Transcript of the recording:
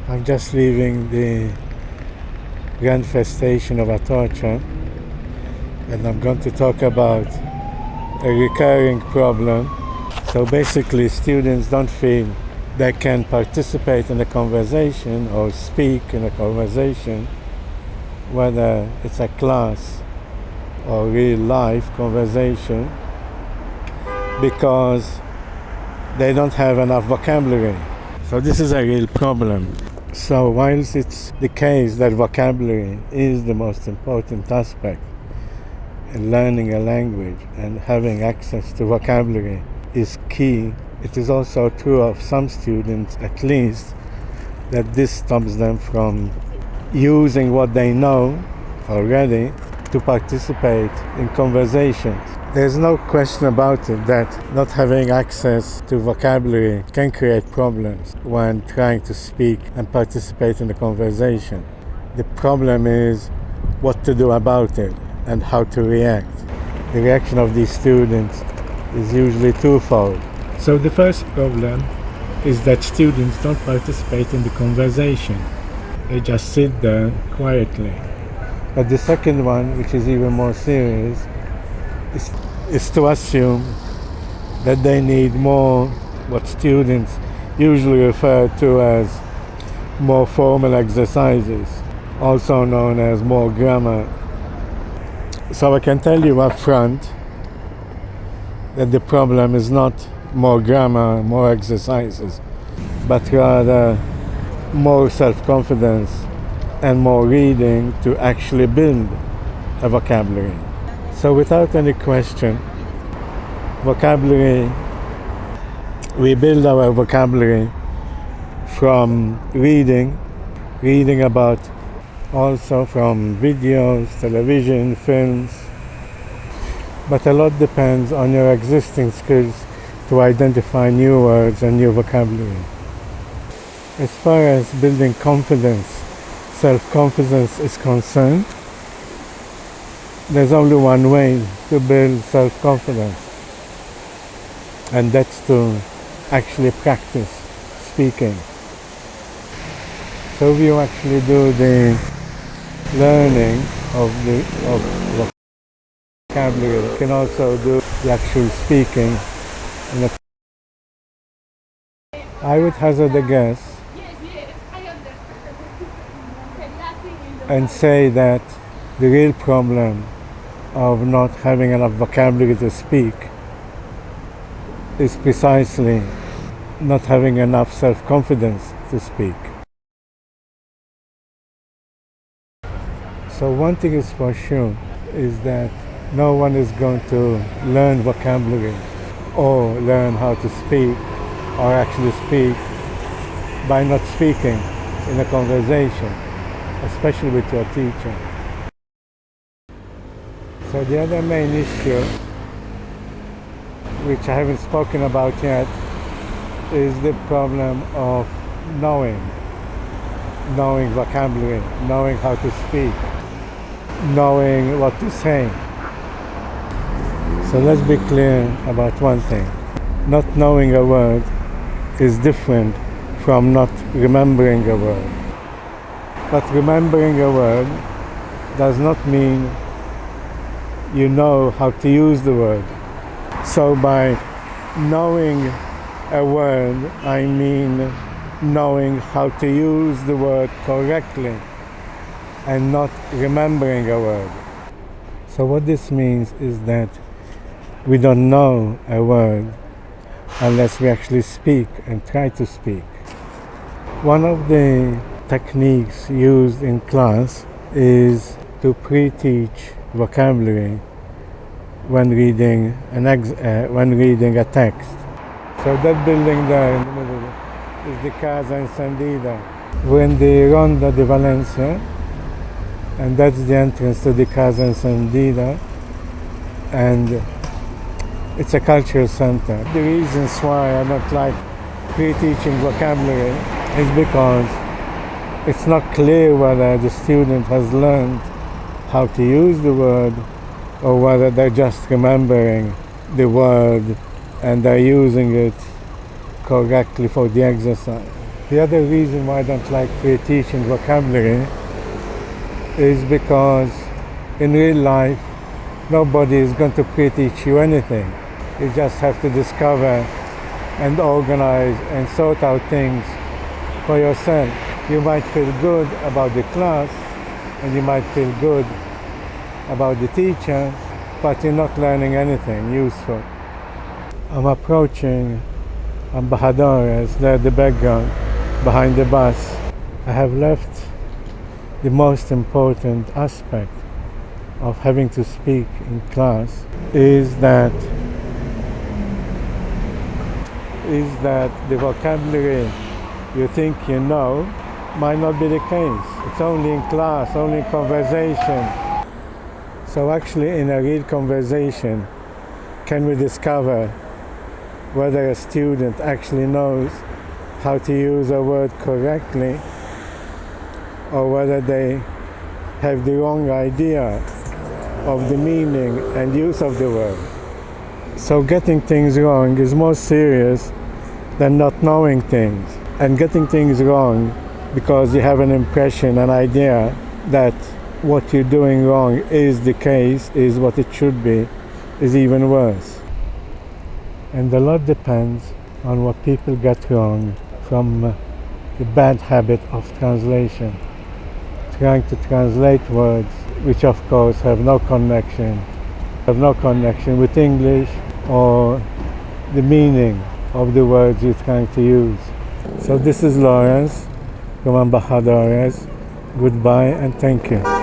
I'm just leaving the Manifestation of Atocha, and I'm going to talk about a recurring problem. So basically, students don't feel they can participate in a conversation or speak in a conversation, whether it's a class or real life conversation, because they don't have enough vocabulary. So this is a real problem. So whilst it's the case that vocabulary is the most important aspect in learning a language, and having access to vocabulary is key, it is also true of some students, at least, that this stops them from using what they know already to participate in conversations. There's no question about it that not having access to vocabulary can create problems when trying to speak and participate in a conversation. The problem is what to do about it and how to react. The reaction of these students is usually twofold. So the first problem is that students don't participate in the conversation. They just sit there quietly. But the second one, which is even more serious, is to assume that they need more, what students usually refer to as more formal exercises, also known as more grammar. So I can tell you up front that the problem is not more grammar, more exercises, but rather more self-confidence and more reading to actually build a vocabulary. So without any question, vocabulary, we build our vocabulary from reading about, also from videos, television, films, but a lot depends on your existing skills to identify new words and new vocabulary. As far as building confidence, self-confidence is concerned, there's only one way to build self-confidence, and that's to actually practice speaking. So if you actually do the learning of vocabulary, you can also do the actual speaking. I would hazard a guess and say that the real problem of not having enough vocabulary to speak is precisely not having enough self-confidence to speak. So one thing is for sure, is that no one is going to learn vocabulary or learn how to speak or actually speak by not speaking in a conversation, especially with your teacher. So the other main issue, which I haven't spoken about yet, is the problem of knowing vocabulary, knowing how to speak, knowing what to say. So let's be clear about one thing. Not knowing a word is different from not remembering a word. But remembering a word does not mean you know how to use the word. So by knowing a word, I mean knowing how to use the word correctly and not remembering a word. So what this means is that we don't know a word unless we actually speak and try to speak. One of the techniques used in class is to pre-teach vocabulary when reading a text. So that building there in the middle is the Casa Encendida. We're in the Ronda de Valencia, and that's the entrance to the Casa Encendida, and it's a cultural center. The reasons why I don't like pre-teaching vocabulary is because it's not clear whether the student has learned how to use the word or whether they're just remembering the word and they're using it correctly for the exercise. The other reason why I don't like pre-teaching vocabulary is because in real life nobody is going to pre-teach you anything. You just have to discover and organize and sort out things for yourself. You might feel good about the class and you might feel good about the teacher, but you're not learning anything useful. I'm approaching Embajadores, there at the background, behind the bus. I have left the most important aspect of having to speak in class is that the vocabulary you think you know might not be the case. It's only in class, only in conversation. So actually in a real conversation, can we discover whether a student actually knows how to use a word correctly or whether they have the wrong idea of the meaning and use of the word. So getting things wrong is more serious than not knowing things. And getting things wrong because you have an impression, an idea that what you're doing wrong is the case, is what it should be, is even worse. And a lot depends on what people get wrong from the bad habit of translation. Trying to translate words which of course have no connection with English or the meaning of the words you're trying to use. So this is Lawrence from Embajadores. Goodbye and thank you.